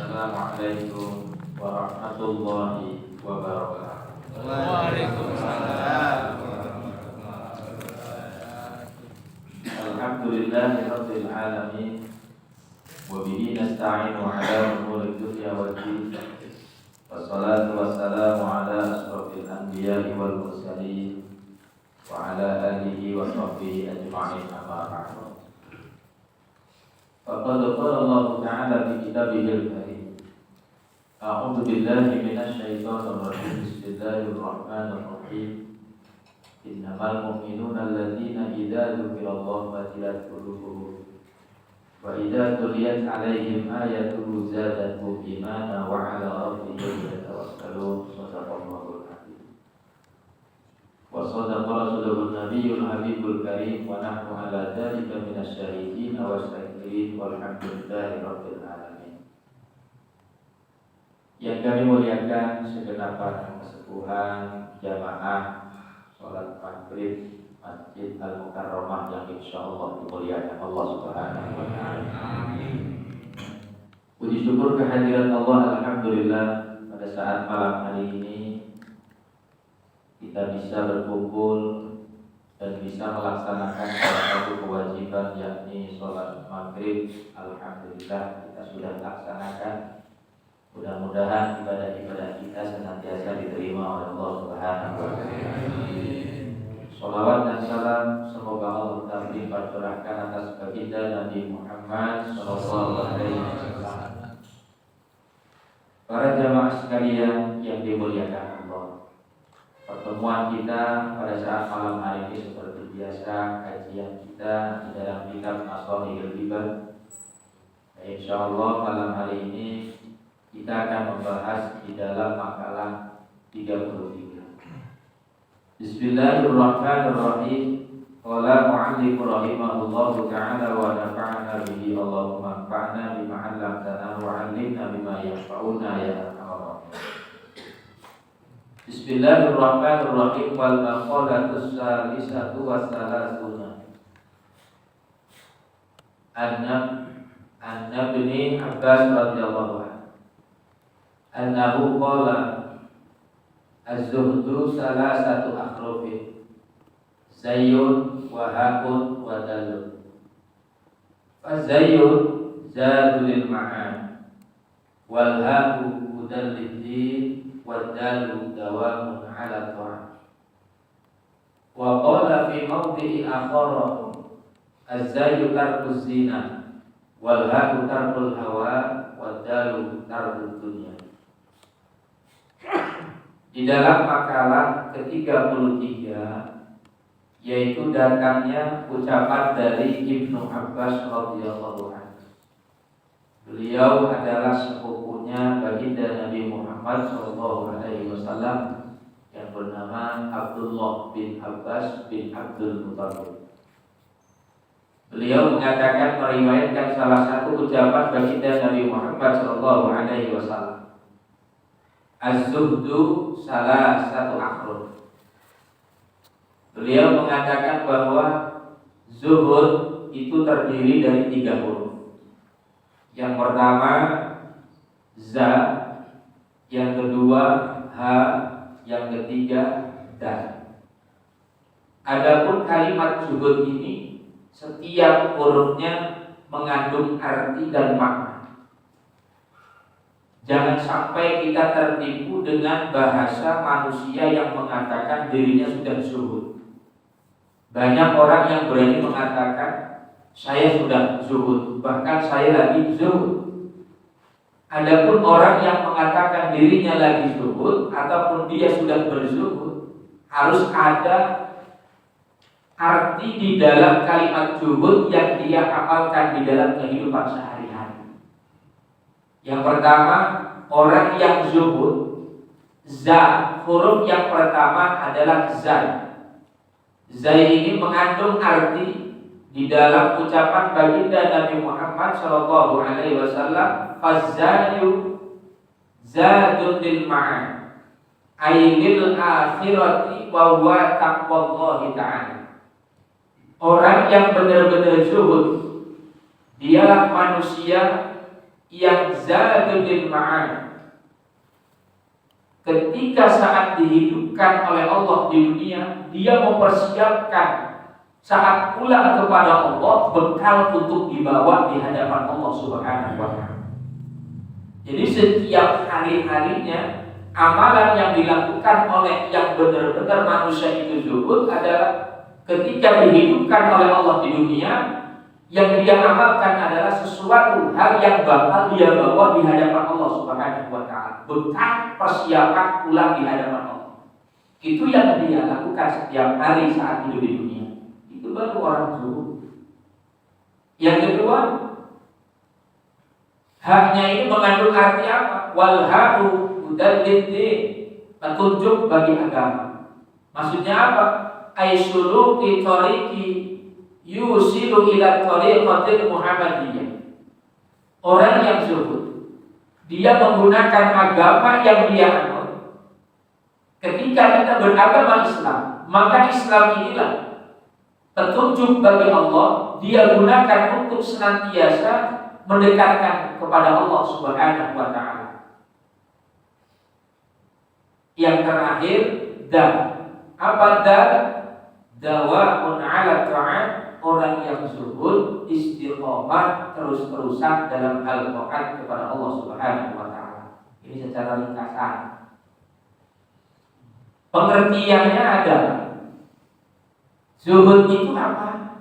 Assalamualaikum warahmatullahi wabarakatuh. Waalaikumsalam. Alhamdulillahirabbil alamin. Wa bihi nasta'inu ala umuri dunya waddin. Wassalatu wassalamu ala asrofil anbiya'i wal mursalin wa ala alihi wa sahbihi ajma'in, amma ba'du. Faqad qala Allah ta'ala fi kitabihil karim. A'udzu billahi minasy syaithanir rajim. Bismillahirrahmanirrahim. Innamal mu'minuna alladzina idza dzukirallahu wajilat qulubuhum wa idza tuliyat 'alaihim ayatuhu zadatuhum imanan wa 'ala rabbihim yatawakkalun. Shadaqallahul azim. Wa shadaqa rasulun nabiyyul habibul karim wa nahnu 'ala dzalika minasy syahidin wa syakirin walhamdulillahi rabbil alamin. Yang kami muliakan segenap para kesepuhan jamaah sholat maghrib Masjid Al-Mukarramah yang insyaallah dimuliakan Allah Subhanahu wa ta'ala. Amin. Puji syukur kehadiran Allah, alhamdulillah, pada saat malam hari ini kita bisa berkumpul dan bisa melaksanakan salah satu kewajiban, yakni sholat maghrib. Alhamdulillah kita sudah laksanakan. Mudah-mudahan ibadah-ibadah kita senantiasa diterima oleh Allah Subhanahu wa ta'ala. Shalawat dan salam semoga Allah tetap curahkan atas baginda Nabi Muhammad sallallahu alaihi wasallam. Para jamaah sekalian yang dimuliakan Allah, pertemuan kita pada saat malam hari ini seperti biasa, kajian kita di dalam kitab Ashahihul Hibah. Insyaallah malam hari ini kita akan membahas di dalam makalah 33. Bismillahirrahmanirrahim. Qala mu'allif rahimahullahu ta'ala wa nafa'ana bihi. Allahumma anfa'na bima 'allamtana wa 'allimna bima yanfa'una ya arhamar rahimin. Bismillahirrahmanirrahim. Wal maqalatus salisatu wassalasuna. An Ibni Abbas radhiyallahu anhu annahu qala az-zuhdu salasatu akhrufin zayyun wa haqun wa dalun. Fazayyun zadul lil ma'an wal haqu hudal lid-din wad dalu dawamun 'ala ta'ah. Wa qala fi mawdi'i akhar az-zayyu tarkuz zina wal haqu tarkul hawa wad dalu tarkud dunya. Di dalam makalah ke-33, yaitu datangnya ucapan dari Ibnu Abbas radhiyallahu anhu. Beliau adalah sepupunya baginda Nabi Muhammad sallallahu alaihi wasallam yang bernama Abdullah bin Abbas bin Abdul Muttalib. Beliau mengatakan, meriwayatkan salah satu ucapan baginda Nabi Muhammad sallallahu alaihi wasallam. Az-zuhdu salasatu akhruf. Beliau mengatakan bahwa zuhud itu terdiri dari 3 huruf. Yang pertama za, yang kedua ha, yang ketiga dal. Adapun kalimat zuhud ini setiap hurufnya mengandung arti dan makna. Jangan sampai kita tertipu dengan bahasa manusia yang mengatakan dirinya sudah zuhud. Banyak orang yang berani mengatakan saya sudah zuhud, bahkan saya lagi zuhud. Adapun orang yang mengatakan dirinya lagi zuhud ataupun dia sudah berzuhud, harus ada arti di dalam kalimat zuhud yang dia amalkan di dalam kehidupan sehari-hari. Yang pertama, orang yang zuhud, za, huruf yang pertama adalah zai. Zai ini mengandung arti di dalam ucapan baginda Nabi Muhammad sallallahu alaihi wasallam, fazzayu zadun lil ma'an ailil akhirati wa huwa taqwallahi ta'ala. Orang yang benar-benar zuhud, dialah manusia yang zadul ma'ad. Ketika saat dihidupkan oleh Allah di dunia, dia mempersiapkan saat pulang kepada Allah bekal untuk dibawa di hadapan Allah Subhanahu wa Ta'ala. Jadi setiap hari-harinya amalan yang dilakukan oleh yang benar-benar manusia itu zuhud adalah ketika dihidupkan oleh Allah di dunia, yang dia amalkan adalah sesuatu hal yang bakal dia bawa di hadapan Allah Subhanahu wa Ta'ala, bekal persiapan pulang di hadapan Allah. Itu yang dia lakukan setiap hari saat hidup di dunia. Itu baru orang zuhud. Yang kedua, haknya ini mengandung arti apa? Wal ha'u udallid, petunjuk bagi agama. Maksudnya apa? Aisuluki tariqi yusilu ila tariqatil Muhammadiyah. Orang yang zuhud, dia menggunakan agama yang dia anut. Ketika kita beragama Islam, maka Islam inilah petunjuk bagi Allah. Dia gunakan untuk senantiasa mendekatkan kepada Allah Subhanahu wa Ta'ala. Yang terakhir, apa dawa'un 'ala ta'at. Orang yang zuhud istiqomah terus-terusan dalam hal taat kepada Allah Subhanahu wa Ta'ala. Ini secara ringkasan. Pengertiannya adalah zuhud itu apa?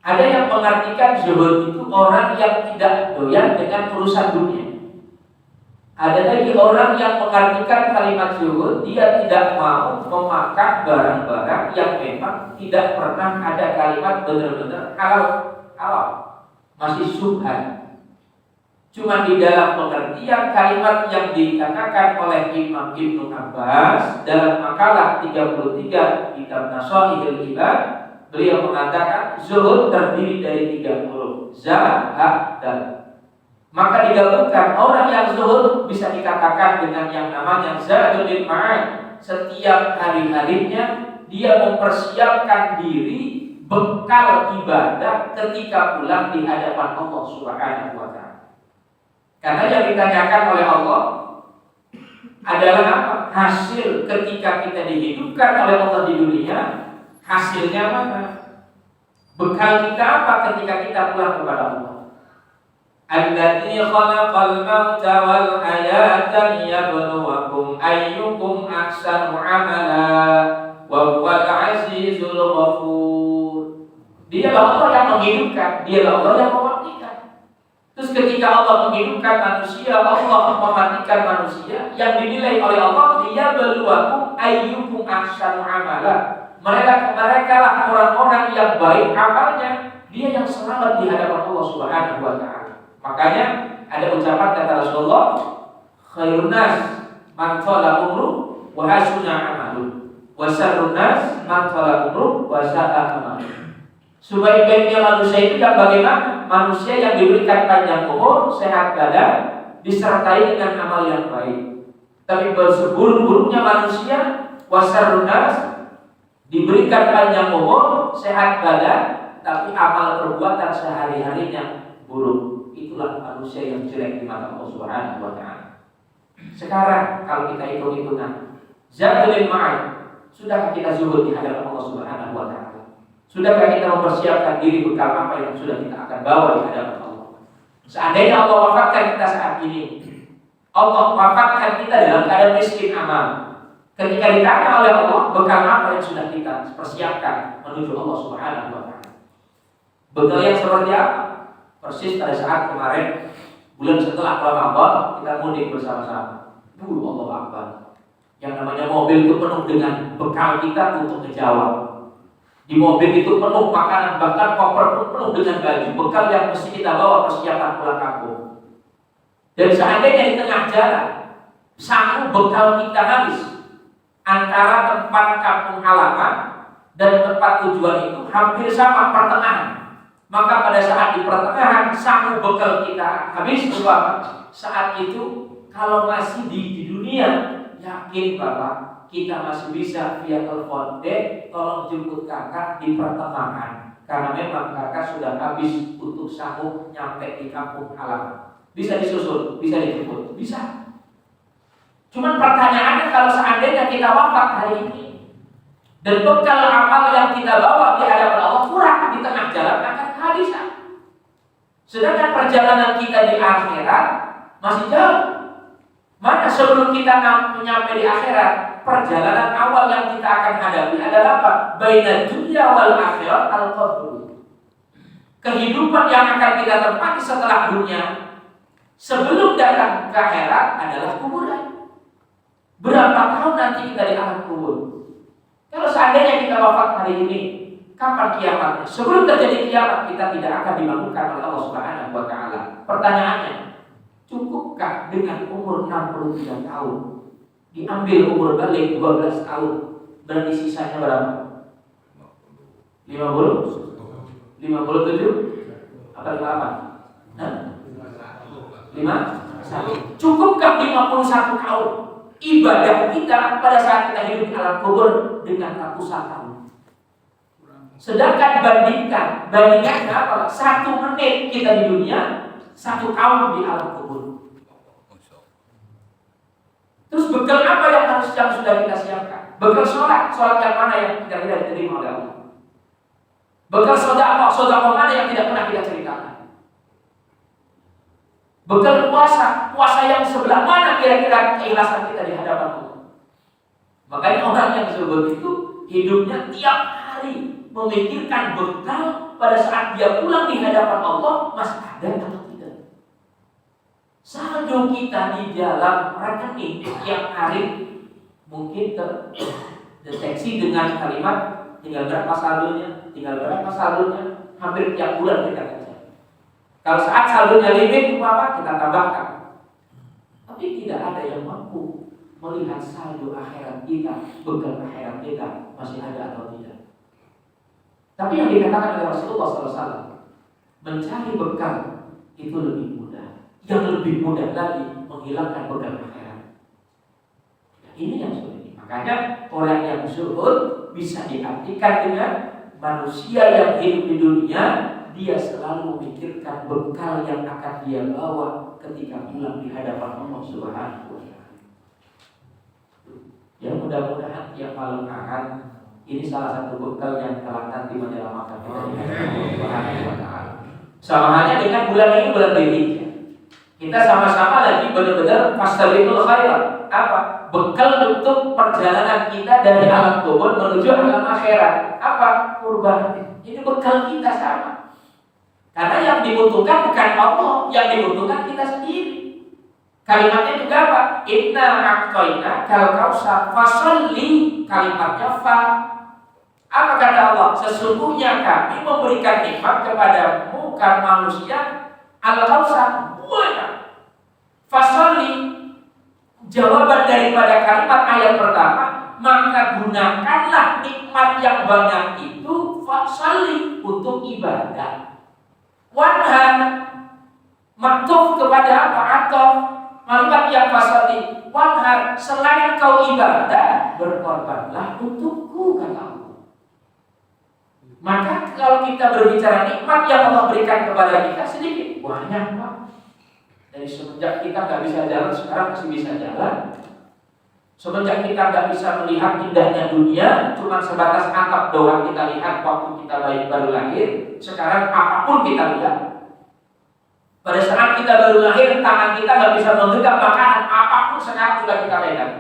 Ada yang mengartikan zuhud itu orang yang tidak doyan dengan urusan dunia. Ada lagi orang yang mengartikan kalimat zuhud, dia tidak mau memakan barang-barang yang memang tidak pernah ada kalimat benar-benar halal, masih syubhat. Cuma di dalam pengertian kalimat yang dikatakan oleh Imam Ibnu Abbas dalam makalah 33 kitab Nasaihul Ibad, beliau mengatakan zuhud terdiri dari 3 huruf, za, ha, dal. Maka digabungkan orang yang zuhud bisa dikatakan dengan yang namanya zadul ma'ad. Setiap hari-harinya dia mempersiapkan diri bekal ibadah ketika pulang di hadapan Allah Subhanahu wa Ta'ala. Karena yang ditanyakan oleh Allah adalah apa? Hasil ketika kita dihidupkan oleh Allah di dunia, hasilnya mana? Bekal kita apa ketika kita pulang kepada Allah? Alladzi khalaqal mauta wal hayata liyabluwakum ayyukum ahsanu amala wa huwal azizul ghafur. Dialah Allah yang menghidupkan, dialah Allah yang mematikan. Terus ketika Allah menghidupkan manusia, Allah mematikan manusia, yang dinilai oleh Allah liyabluwakum ayyukum ahsanu amala. Mereka lah orang-orang yang baik amalnya, dia yang selamat di hadapan Allah Subhanahu wa Ta'ala. Makanya ada ucapan kata Rasulullah, khairun nas man thala umru wa hasuna amalu, wa syarrun nas man thala umru wa sa'a amalu. Sebaik-baiknya manusia itu yang bagaimana? Manusia yang diberikan panjang umur, sehat badan, disertai dengan amal yang baik. Tapi seburuk-buruknya manusia, wa syarrun nas, diberikan panjang umur, sehat badan, tapi amal perbuatan sehari-harinya buruk. Itulah manusia yang jelek di mata Allah Subhanahu wa Ta'ala. Sekarang kalau kita hitung-hitungan, zadul ma'ad, sudahkah kita zuhud di hadapan Allah Subhanahu wa Ta'ala? Sudahkah kita mempersiapkan diri bekal apa yang sudah kita akan bawa di hadapan Allah? Seandainya Allah wafatkan kita saat ini, Allah wafatkan kita dalam keadaan miskin amal, ketika ditanya oleh Allah bekal apa yang sudah kita persiapkan menuju Allah Subhanahu wa Ta'ala? Bekal yang seperti apa? Persis pada saat kemarin bulan setelah Ramadan kita mudik bersama-sama. Allah Akbar. Yang namanya mobil itu penuh dengan bekal kita untuk ke Jawa. Di mobil itu penuh makanan, bahkan koper pun penuh dengan baju bekal yang mesti kita bawa persiapan pulang kampung. Dan seandainya di tengah jalan sanggup bekal kita habis, antara tempat kampung halaman dan tempat tujuan itu hampir sama pertengahan. Maka pada saat di pertengahan sanggup bekal kita habis, saat itu kalau masih di dunia, yakin Bapak kita masih bisa via telepon, Dek tolong jemput kakak di pertengahan, karena memang kakak sudah habis untuk sanggup nyampe di kampung halaman. bisa disusul, bisa dijemput, bisa. Cuman pertanyaannya kalau seandainya kita wafat hari ini dan bekal amal yang kita bawa di hadapan Allah kurang di tengah jalan akan kehabisan. Sedangkan perjalanan kita di akhirat masih jauh. Mana sebelum kita menyampai di akhirat, perjalanan awal yang kita akan hadapi adalah apa? Baina dunya wal akhirat al-qabr. Kehidupan yang akan kita tempati setelah dunia sebelum datang ke akhirat adalah kuburan. Berapa tahun nanti kita di alam kubur? Kalau seandainya kita wafat hari ini, kapan kiamatnya? Sebelum terjadi kiamat kita tidak akan dibangunkan oleh Allah Subhanahu wa taala. Pertanyaannya, cukupkah dengan umur 63 tahun? Diambil umur balik 12 tahun. Berarti sisanya berapa? 50? 57? Apa 58? Hah? 51? Cukupkah 51 tahun? Ibadah kita pada saat kita hidup di alam kubur dengan ratusan tahun. Sedangkan bandingkan apa? 1 menit kita di dunia, 1 tahun di alam kubur. Terus bekal apa yang sudah kita siapkan? Bekal sholat yang mana yang tidak diterima oleh Allah? Bekal sedekah mana yang tidak pernah kita ceritakan? Bekal puasa yang sebelah mana kira-kira keikhlasan kita di hadapan Allah? Makanya orang yang seperti itu hidupnya tiap hari memikirkan bekal pada saat dia pulang di hadapan Allah masih ada atau tidak. Saldo kita di dalam rekening tiap hari mungkin terdeteksi dengan kalimat tinggal berapa saldonya, hampir tiap bulan kita kerja. Kalau saat saldonya limit apa kita tambahkan. Tapi tidak ada yang mampu melihat saldo akhirat kita, bekal akhirat kita masih ada atau tidak. Tapi yang dikatakan oleh Rasulullah SAW, mencari bekal itu lebih mudah. Yang lebih mudah lagi menghilangkan bekal akhirat. Nah, ini yang sulit. Makanya orang yang zuhud bisa diartikan dengan manusia yang hidup di dunia, dia selalu memikirkan bekal yang akan dia bawa ketika pulang di hadapan Allah Subhanahu wa taala. Ya mudah-mudahan tiap malam Ahad ini salah satu bekal yang telah nanti menyelamatkan kita di hadapan Allah Subhanahu wa taala. Sama halnya dengan bulan ini, bulan Dzulhijjah. Kita sama-sama lagi benar-benar fastabiqul khairat. Apa? Bekal untuk perjalanan kita dari alam kubur menuju alam akhirat. Apa? Kurban. Ini bekal kita sama. Karena yang dibutuhkan bukan Allah, yang dibutuhkan kita sendiri. Kalimatnya juga apa? Inna a'tayna kal kausar fasalli. Kalimatnya fa. Apa kata Allah? Sesungguhnya kami memberikan nikmat kepadamu karena manusia al-kausar banyak. Fasalli. Jawaban daripada kalimat ayat pertama, maka gunakanlah nikmat yang banyak itu fasalli untuk ibadah. Wanhan maktuf kepada apa? Atof kalimat yang fasalli. Wanhan selain kau ibadah, berkorbanlah untukku kata Allah. Maka kalau kita berbicara nikmat yang Allah berikan kepada kita sedikit, banyak Pak. Dari semenjak kita nggak bisa jalan, sekarang masih bisa jalan. Semenjak kita nggak bisa melihat indahnya dunia, cuma sebatas atap doang kita lihat waktu kita baru lahir. Sekarang apapun kita lihat. Pada saat kita baru lahir, tangan kita nggak bisa menggenggam makanan, apapun sekarang sudah kita pegang.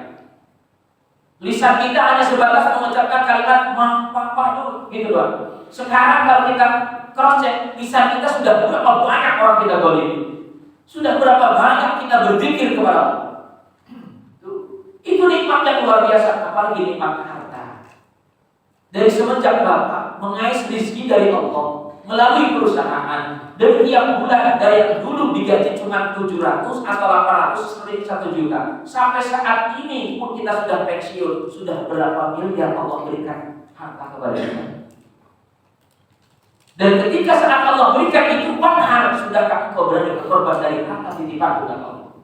Lisan kita hanya sebatas mengucapkan kalimat ma, papa dulu, gitu doang. Sekarang kalau kita cross check, lisan kita sudah berapa banyak orang kita golimi. Sudah berapa banyak kita berzikir kepada Allah. Itu nikmat yang luar biasa, apalagi nikmat harta. Dari semenjak Bapak mengais rezeki dari Allah melalui perusahaan, dari tiap bulan dari yang dulu digaji cuma 700 atau 800 sering 1 juta, sampai saat ini pun kita sudah pensiun, sudah berapa miliar Allah berikan harta kepada kita. Dan ketika saat Allah berikan itu benar, sudahkah engkau berani berkorban dari harta titipan Allah?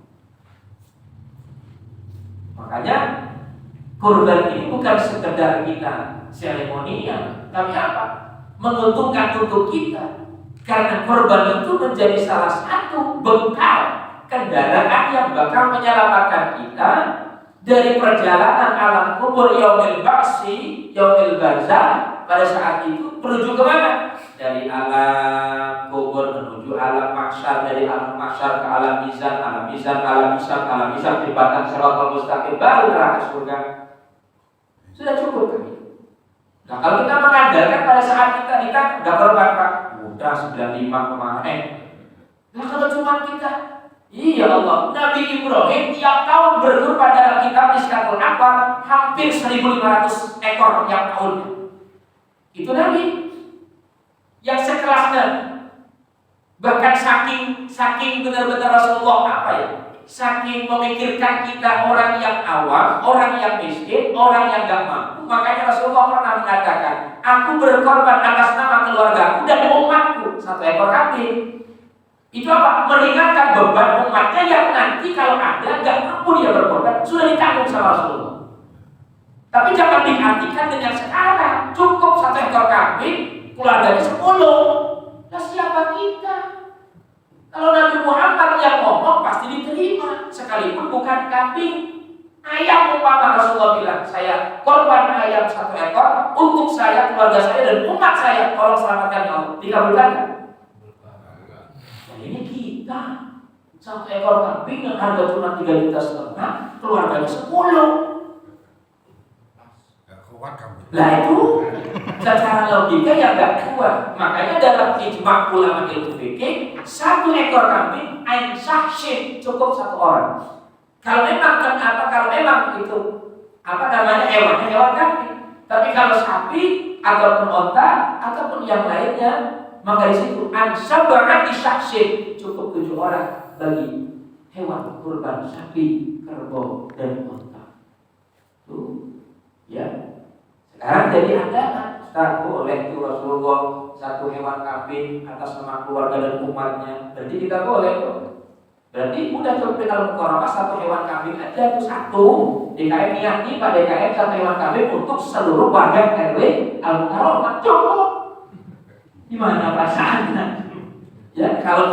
Makanya korban ini bukan sekedar kita seremonial, tapi apa? Menguntungkan untuk kita. Karena korban itu menjadi salah satu bekal kendaraan yang bakal menyelamatkan kita dari perjalanan alam kubur yaumil ba'si, yaumil barzah. Pada saat itu menuju ke mana? Dari alam kubur menuju alam mahsyar, dari alam mahsyar ke alam mizan, alam mizan, alam hisab, alam hisab, jembatan siratal mustaqim, baru neraka surga. Sudah cukup kan? Nah, kalau kita mengandalkan pada saat kita nikah, nggak korban Pak, udah 95 kemarin. Nah, kalau cuma kita, iya Allah, Nabi Ibrahim tiap tahun berkorban dalam kitab Miskatul Akbar hampir 1.500 ekor tiap tahun. Itu Nabi yang sekelas Nabi. Bahkan saking benar-benar Rasulullah apa ya? Saking memikirkan kita orang yang awam, orang yang miskin, orang yang gak mampu. Makanya Rasulullah pernah mengatakan, aku berkorban atas nama keluargaku dan umatku, 1 ekor kambing. Itu apa? Meringankan beban umatnya yang nanti kalau ada gak mampu dia berkorban, sudah ditanggung sama Rasulullah. Tapi jangan diartikan dengan sekarang. Cukup 1 ekor kambing, keluarganya 10. Nah siapa kita? Kalau Nabi Muhammad yang ngomong pasti diterima, sekalipun bukan kambing. Ayam umpama Rasulullah bilang, saya korban ayam 1 ekor untuk saya, keluarga saya dan umat saya. Tolong selamatkan ya Allah. Dikabulkan? Nah ini kita 1 ekor kambing yang harga cuma 3,5 juta, keluarganya 10. Lah itu secara logika yang gak kuat. Makanya dalam ijma' ulama ilmu fikih 1 ekor kambing ain syahsyin cukup 1 orang. Kalau memang kalau memang itu hewan kambing. Tapi kalau sapi ataupun onta ataupun yang lainnya, maka di situ an sab'ati syahsyin cukup 7 orang bagi hewan kurban sapi, kerbau dan onta. Tuh, ya. Sekarang jadi andalan, Ustaz, boleh itu Rasulullah 1 hewan kambing atas nama keluarga dan umatnya. Berarti kita boleh kok. Berarti udah coba kalau mukoromah 1 hewan kambing aja itu 1. DKM niati Pak DKM 1 hewan kambing untuk seluruh warga RW Al-Mukarramah. Cukup. Gimana perasaannya? Ya kalau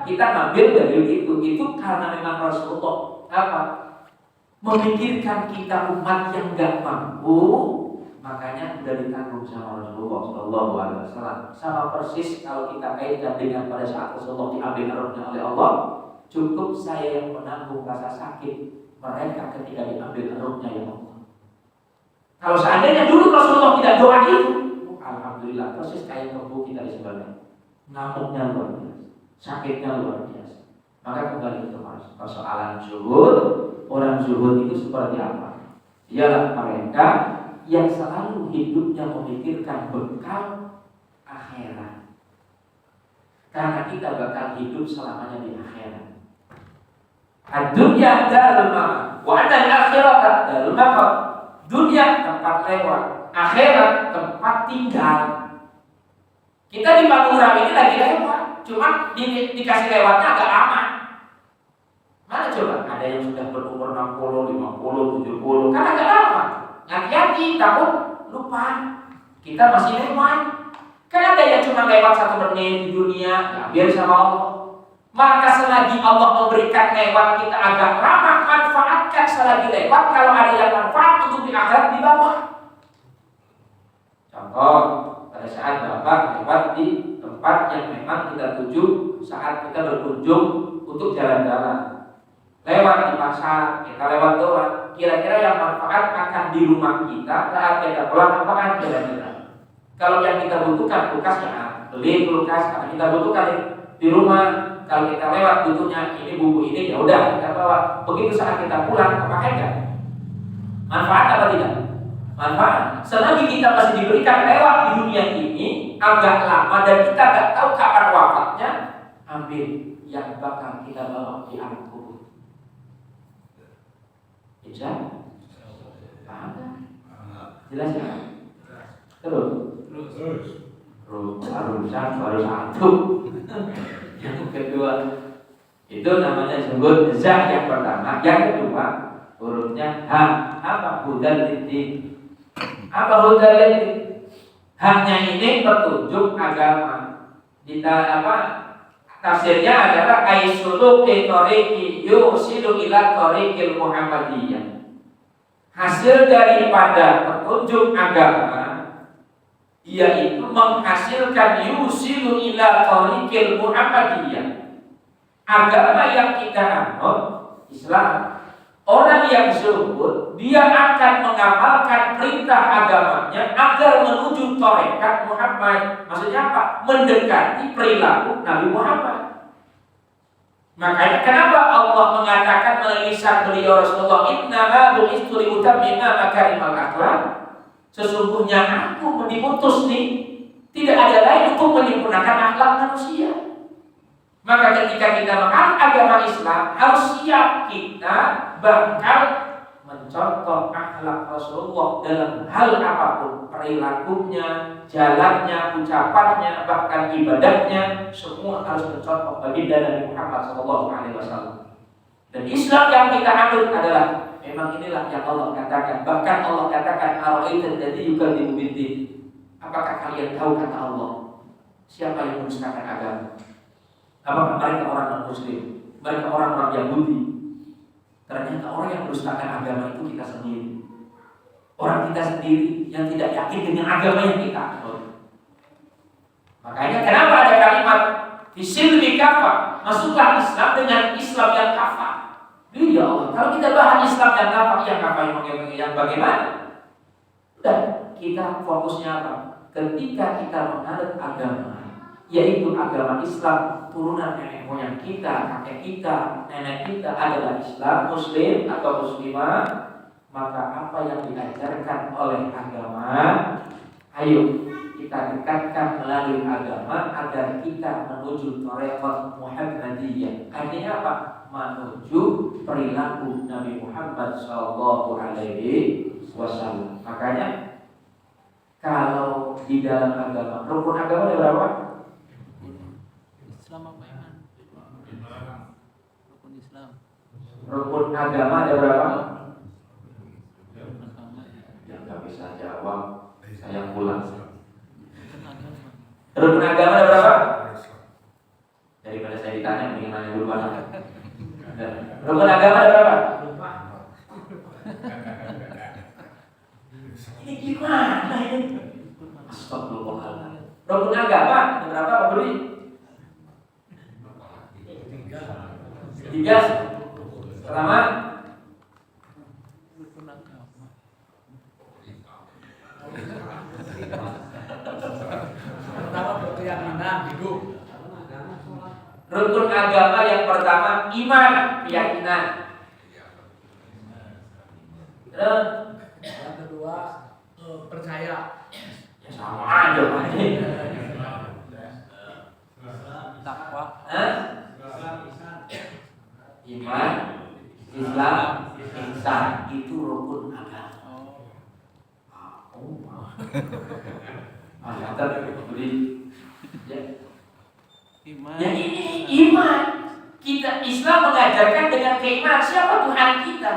kita ngambil dari itu karena memang Rasulullah apa? Memikirkan kita umat yang gak mampu. Makanya sudah ditanggung sama Rasulullah Shallallahu Alaihi Wasallam. Sama persis kalau kita kaitkan dengan pada saat Rasulullah diambil rohnya oleh Allah, cukup saya yang menanggung rasa sakit mereka ketika diambil rohnya ya Allah. Kalau seandainya dulu Rasulullah tidak doa itu, alhamdulillah persis kayak tubuh kita di sebelahnya, ngamuknya luar biasa, sakitnya luar biasa. Maka kembali ke persoalan zuhud. Orang zuhud itu seperti apa? Ialah mereka yang selalu hidupnya memikirkan bekal akhirat. Karena kita bakal hidup selamanya di akhirat. Ad-dunya darul mamah, wa al-akhirata darul mamah. Dunia tempat lewat, akhirat tempat tinggal. Kita di Madura ini lagi lewat, cuma dikasih lewatnya agak aman. Mana coba? Ada yang sudah berumur 60, 50, 70, kan agak lama. Hati-hati, takut lupa. Kita masih lewat. Kan ada yang cuma lewat 1 menit di dunia, ya biar sama Allah. Maka selagi Allah memberikan lewat kita agak lama, manfaatkan selagi lewat. Kalau ada yang manfaat untuk di akhirat di bawah. Contoh, pada saat Bapak lewat di tempat yang memang kita tuju saat kita berkunjung untuk jalan-jalan. Lewat di pasar, kita lewat doang. Kira-kira yang manfaat akan di rumah kita saat kita pulang apaan kira-kira? Kalau yang kita butuhkan kulkas ya beli kulkas, karena kita butuhkan di rumah. Kalau kita lewat butuhnya ini bumbu ini ya udah kita bawa. Begitu saat kita pulang kepakai nggak? Manfaat apa tidak? Manfaat. Selagi kita masih diberikan lewat di dunia ini agak lama dan kita nggak tahu kapan wafatnya, ambil yang bakal kita bawa di alam kubur. Bisa? Paham? Jelas ya? Terus baru 1. Yang kedua itu namanya zuhud. Za yang pertama. Yang kedua hurufnya ha. Apa hudal titik? Apa hudal titik? Hanya ini petunjuk agama. Tafsirnya adalah aisuluki tariqi yusilu ila tariqil Muhammadiyah. Hasil daripada petunjuk agama yaitu menghasilkan yusilu ila tariqil Muhammadiyah. Agama yang kita anut, Islam, orang yang zuhud dia akan mengamalkan perintah agamanya agar menuju tarekat Muhammad. Maksudnya apa? Mendekati perilaku Nabi Muhammad. Makanya kenapa Allah mengatakan melalui lisan beliau Rasulullah, inna bu'istu liutammima makarimal akhlaq. Sesungguhnya aku diutus nih tidak ada lain untuk menyempurnakan akhlak manusia. Maka ketika kita menganut agama Islam, harus siap kita bakal mencontoh akhlak Rasulullah dalam hal apapun, perilakunya, jalannya, ucapannya, bahkan ibadahnya, semua harus mencontoh baginda Nabi Muhammad SAW. Dan Islam yang kita anut adalah memang inilah yang Allah katakan. Bahkan Allah katakan, "Ara'aital ladzi yukadzibu bid-din." Apakah kalian tahu kata Allah? Siapa yang mendustakan agama? Apakah mereka orang non-muslim? Mereka orang-orang Yahudi? Ternyata orang yang mendustakan agama itu kita sendiri. Orang kita sendiri yang tidak yakin dengan agama yang kita anut. Makanya kenapa ada kalimat fisilmi kafah? Masuklah Islam dengan Islam yang kafah. Ya Allah, kalau kita bahas Islam yang kafah yang bagaimana? Dan kita fokusnya apa? Ketika kita menganut agama, yaitu agama Islam, turunan nenek moyang kita, kakek kita, nenek kita adalah Islam, Muslim atau Muslimah, maka apa yang diajarkan oleh agama, ayo kita dekatkan melalui agama agar kita menuju tarekat Muhammadiyah. Artinya apa? Menuju perilaku Nabi Muhammad SAW. Makanya kalau di dalam agama, rukun agama ada berapa? Islam apa iman? Rukun Islam. Rukun agama ada berapa? Yang nggak bisa jawab, saya pulang. Rukun agama ada berapa? Daripada saya ditanya, mending nanya dulu mana? Rukun agama ada berapa? Ini gimana ini? Astagfirullahaladzim. Rukun agama ada berapa Pak Budi? 3. Pertama, Rukun agama. Pertama berkeyakinan hidup. rukun agama yang pertama iman, keyakinan. Terus Yang kedua percaya. ya sama aja Pak. Takwa. Iman, Islam, ihsan itu rukun agama. Beri. Iman. Ya ini iman. Kita Islam mengajarkan dengan keimanan siapa Tuhan kita.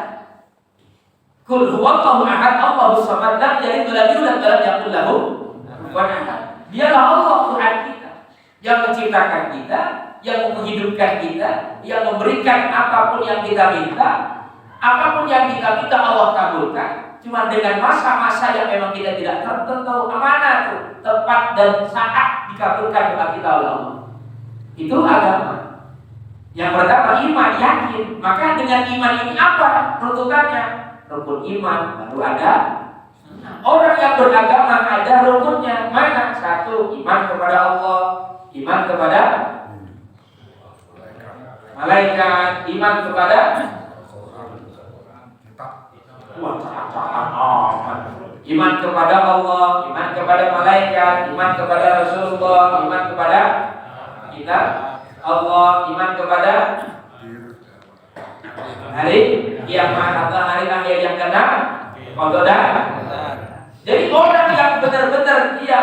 Qul huwallahu ahad, Allahus samad, lam yalid wa lam yulad wa lam yakul lahu kufuwan ahad. Dialah Allah Tuhan kita yang menciptakan kita, yang menghidupkan kita, yang memberikan apapun yang kita minta. Apapun yang kita minta Allah kabulkan. Cuma dengan masa-masa yang memang kita tidak tertentu mana tuh tepat dan saat dikabulkan doa kita oleh Allah. Itu agama. Yang pertama iman, yakin. Maka dengan iman ini apa runutannya? Rukun iman baru ada. Orang yang beragama ada rukunnya. Mana? 1, iman kepada Allah, iman kepada malaikat, iman kepada iman kepada Allah, iman kepada malaikat, iman kepada Rasulullah, iman kepada kita, Allah, iman kepada hari kiamat atau hari akhir yang datang. Jadi orang yang benar-benar dia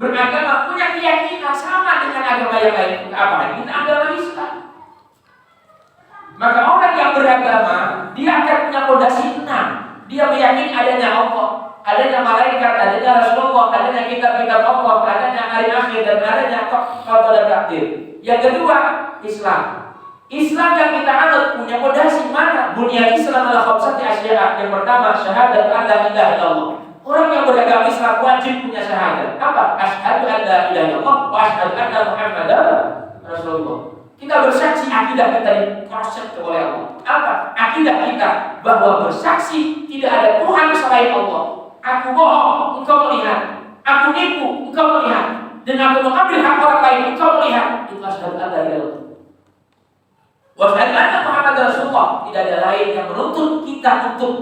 beragama punya keyakinan sama dengan agama yang lain. Apalagi kita agama Islam. Maka orang yang beragama dia akan punya fondasi 6. Dia meyakini adanya Allah, adanya malaikat, adanya Rasulullah, adanya kitab-kitab Allah, adanya hari akhir, dan adanya qada dan takdir. Yang kedua, Islam. Islam yang kita anut punya fondasi mana? Bunyan Islam adalah khamsati asya'. Yang pertama, syahadat an la ilaha illallah. Orang yang beragama Islam wajib punya syahadat. Apa? Asyhadu an la ilaha illallah wa asyhadu anna Muhammadar Rasulullah. Kita bersaksi akidah kita diproses oleh Allah. Apa? Akidah kita bahwa bersaksi tidak ada Tuhan selain Allah. Aku bohong, engkau melihat. Aku nipu, engkau melihat. Dan aku mengambil hak orang lain, engkau melihat. Itu asyhadu an la ilaha illallah. Wa asyhadu anna Muhammadar Rasulullah. Tidak ada lain yang menuntut kita untuk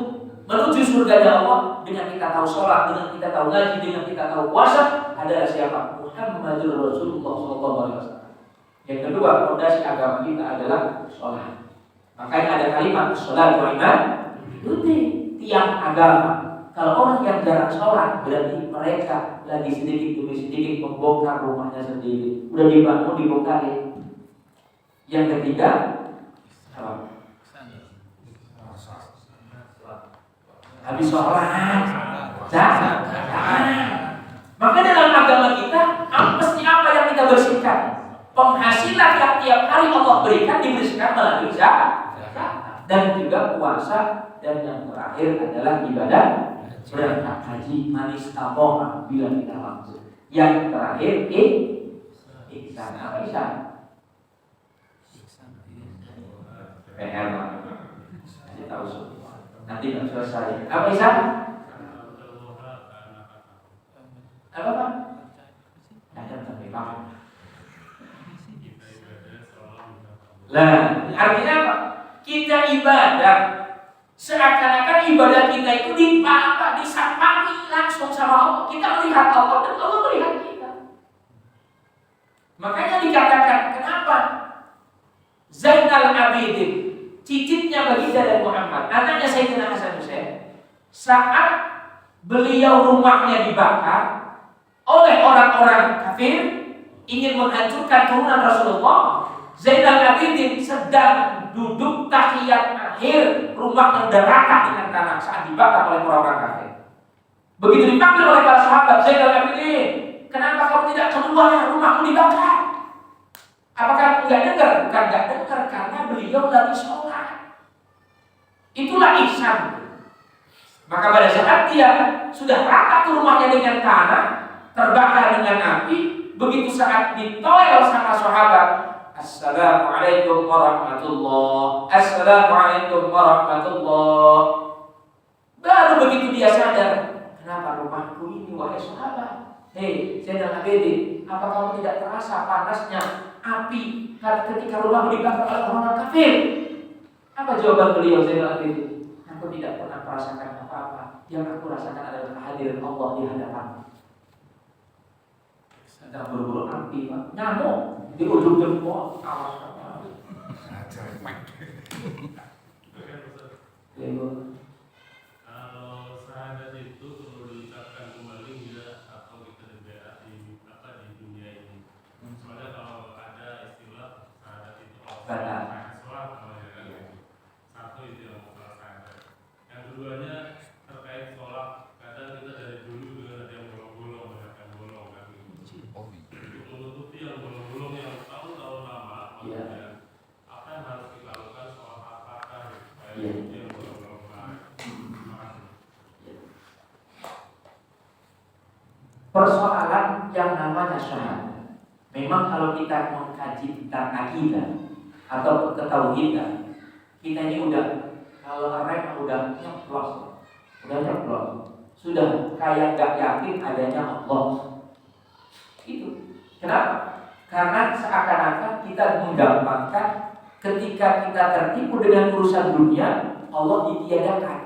menuju surga Allah dengan kita tahu sholat, dengan kita tahu ngaji, dengan kita tahu puasa adalah siapa? Muhammadur Rasulullah SAW. Yang kedua, fondasi agama kita adalah sholat. Makanya ada kalimat sholat wa iman itu tiang agama. Kalau orang yang jarang sholat berarti mereka lagi sedikit demi sedikit membongkar rumahnya sendiri. Udah dibangun dibongkarin. Yang ketiga, habis sholat, jangan. Maka dalam agama kita, mesti apa yang kita bersihkan? Penghasilan yang tiap hari Allah berikan dibersihkan melalui zakat dan juga puasa, dan yang terakhir adalah ibadah berangkat haji manis taboh bila kita langsung. Yang terakhir ihsan. Apa ihsan? PR lah. Saya tahu semua. Nanti nggak selesai. Apa ihsan? Apa Pak? Ada tapi Pak. Lah, artinya apa? Kita ibadah seakan-akan ibadah kita itu disampangi langsung sama Allah. Kita melihat Allah dan Allah melihat kita. Makanya dikatakan, kenapa Zainal Abidin, cicitnya Baginda dan Muhammad, anaknya Sayyidina Hasan Hussein, saat beliau rumahnya dibakar oleh orang-orang kafir ingin menghancurkan turunan Rasulullah, Zainal Abidin sedang duduk tahiyat akhir rumah yang neraka dengan tanah saat dibakar oleh orang-orang kafir. Begitu dipanggil oleh para sahabat, Zainal Abidin, kenapa kamu tidak keluar, rumahmu dibakar? Apakah enggak dengar? Bukan enggak dengar, karena beliau lagi sholat. Itulah ihsan. Maka pada saat dia sudah rata rumahnya dengan tanah, terbakar dengan api, begitu saat ditoel sama sahabat, Assalamualaikum warahmatullah, Assalamualaikum warahmatullah. Baru begitu dia sadar, kenapa rumahku ini wahai sahabat? Hei, Zainal Abidin, apa kamu tidak terasa panasnya api ketika rumahmu dibakar oleh orang kafir? Apa jawaban beliau Zainal Abidin? Aku tidak pernah merasakan apa-apa. Yang aku rasakan adalah kehadiran Allah di hadapanku. Sedang berburu api, Pak. Nyamuk di ujung jempol. Awas kamu. Kalau syahadat itu perlu diucapkan kembali tidak atau kita di dunia ini. Soalnya kalau ada istilah syahadat itu sholat satu itu yang masalah syahadat. Yang keduanya terkait sholat, kadang kita dari dulu juga ada yang bolong-bolong, banyak yang bolong kan. Untuk menutupi yang bolong-bolong yang tahun-tahun lama, maksudnya apa yang harus kita lakukan sholat apakah yang bolong-bolong lain. Persoalan yang namanya syahadat, memang kalau kita mengkaji tentang akidah atau ketauhidan, kita ini kalau rem udah nyeplos, sudah kayak gak yakin adanya Allah. Itu kenapa? Karena seakan-akan kita menggampangkan ketika kita tertipu dengan urusan dunia, Allah ditiadakan.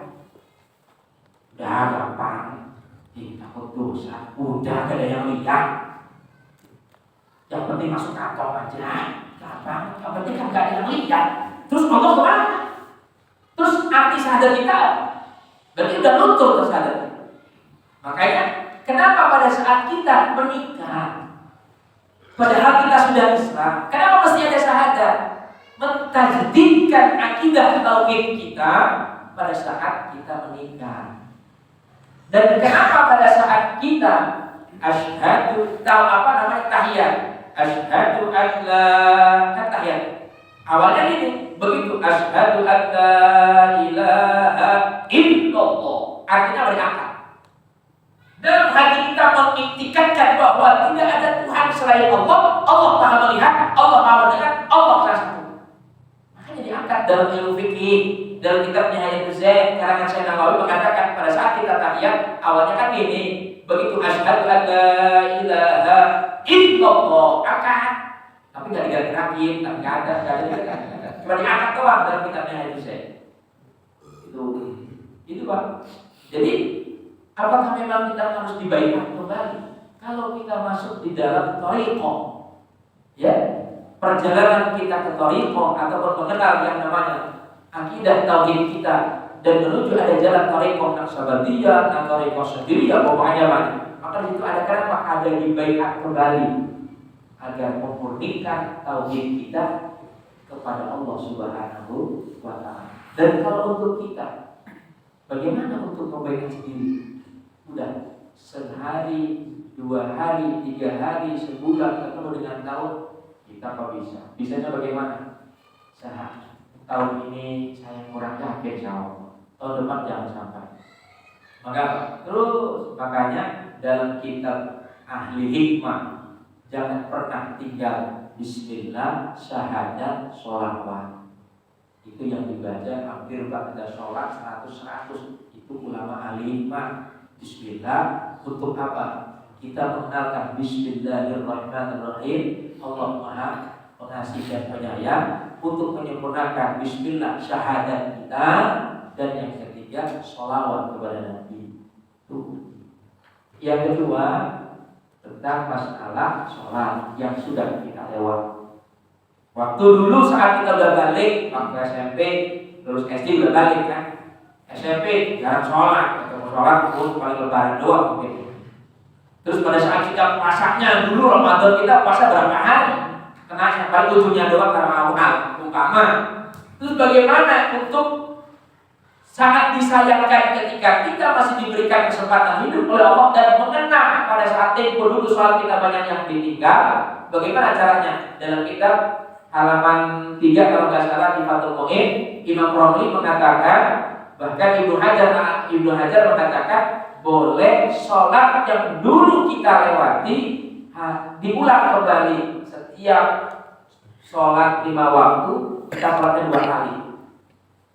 Udah gampang, takut dosa, udah gak ada yang lihat. Yang penting masuk kantong aja, gampang. Yang penting kan gak ada yang lihat. Terus Allah kemana? Terus arti syahadat kita berarti udah luntur ke syahadat. Makanya kenapa pada saat kita menikah, padahal kita sudah Islam, kenapa mesti ada syahadat? Mentajdidkan akidah tauhid kita pada saat kita menikah. Dan kenapa pada saat kita asyhadu, tahu apa namanya tahiyat? Asyhadu an la, kan tahiyat. Awalnya ini begitu, asyhadu an la ilaha illallah. Artinya berangkat. Dalam hati kita mengiktikadkan bahwa tidak ada Tuhan selain Allah. Allah Maha melihat, Allah Maha mendengar, Allah salah satu. Makanya diangkat dalam ilmu fikih. Dalam kitabnya Hayat Zain karangan Syekh Nawawi mengatakan pada saat kita tahiyat awalnya kan gini, begitu asyhadu an la ilaha illallah angkat, tapi nggak digerak-gerakin, nggak ada, cuma diangkat doang dalam kitabnya Hayat Zain. Itu Pak. Jadi apakah memang kita harus dibaikat kembali? Kalau kita masuk di dalam thariqah, ya perjalanan kita ke thariqah ataupun mengenal yang namanya akidah tauhid kita dan menuju ada jalan thariqah naqsabandiyah, thariqah sadiriyah, pokoknya maka di situ ada kenapa ada dibaiat kembali agar memurnikan tauhid kita kepada Allah Subhanahu wa taala. Dan kalau untuk kita bagaimana untuk membaiat sendiri? Udah sehari, 2 hari, 3 hari, sebulan ketemu dengan tahun kita kok bisa? Bisanya bagaimana? Sehari. Tahun ini saya kurang yakin sama tahun depan jangan sampai. Makanya dalam kitab Ahli Hikmah jangan pernah tinggal Bismillah, syahadat, sholawat. Itu yang dibaca hampir pada sholat 100 itu ulama Ahli Hikmah. Bismillah untuk apa? Kita mengenalkan Bismillahirrahmanirrahim. Allah Maha Pengasih dan Penyayang. Untuk menyempurnakan bismillah syahadat kita. Dan yang ketiga sholawat kepada Nabi. Yang kedua tentang masalah sholat yang sudah kita lewat. Waktu dulu saat kita udah balik, waktu SMP, terus SD udah balik kan. SMP jarang sholat, ketemu sholat pun paling lebaran doang mungkin. Terus pada saat kita puasanya dulu Ramadan kita puasa berapa hari? Kenanya paling ujungnya doang karena umpama. Terus bagaimana untuk sangat disayangkan ketika kita masih diberikan kesempatan hidup oleh Allah dan mengenang pada saat tempo dulu sholat kita banyak yang ditinggal. Bagaimana caranya? Dalam kitab halaman 3 kalau nggak salah di Fathul Mu'in, Imam Romli mengatakan, bahkan Ibnu Hajar mengatakan boleh sholat yang dulu kita lewati diulang kembali. Setiap sholat 5 waktu kita sholatnya 2 kali.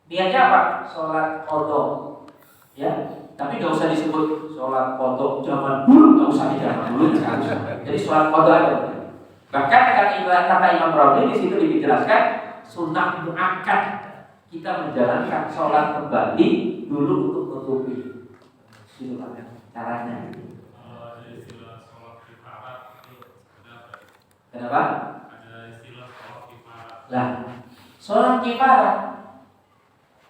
Niatnya apa? Sholat qadha. Ya, tapi nggak usah disebut sholat qadha zaman dulu, nggak usah di zaman dulu. Jadi sholat qadha aja. Bahkan kata Imam Romli di situ dijelaskan sunnah muakkad. Kita menjalankan sholat kembali dulu untuk menutupi. Itu caranya. Ada istilah sholat kifarat itu kenapa? Kenapa? Ada istilah sholat kifarat. Lah, sholat kifarat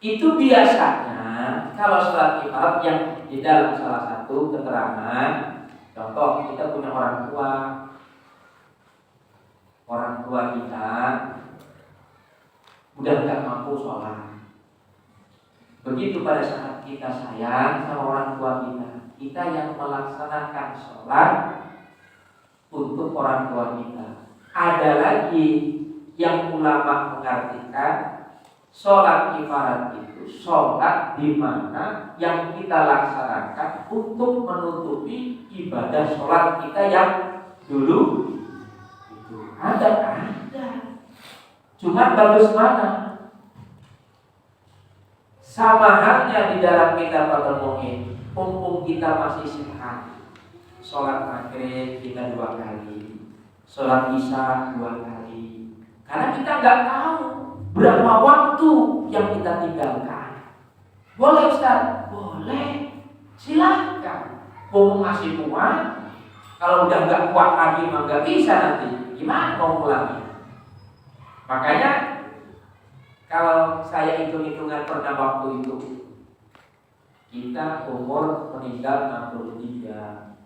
itu biasanya kalau sholat kifarat yang di dalam salah satu keterangan, contoh kita punya orang tua kita udah nggak mampu sholat. Begitu pada saat kita sayang sama orang tua kita yang melaksanakan sholat untuk orang tua kita. Ada lagi yang ulama mengartikan sholat kifarat itu sholat di mana yang kita laksanakan untuk menutupi ibadah sholat kita yang dulu itu ada. Cuma bagus mana? Sama halnya di dalam kitab Fathul Mu'in, mumpung kita masih sehat, sholat maghrib kita 2 kali, sholat isya 2 kali. Karena kita nggak tahu berapa waktu yang kita tinggalkan. Boleh Ustaz? Boleh. Silakan. Mumpung masih kuat. Kalau udah nggak kuat lagi mah nggak bisa nanti. Gimana mau pulang? Makanya kalau saya hitung-hitungan pernah waktu itu kita umur meninggal 63,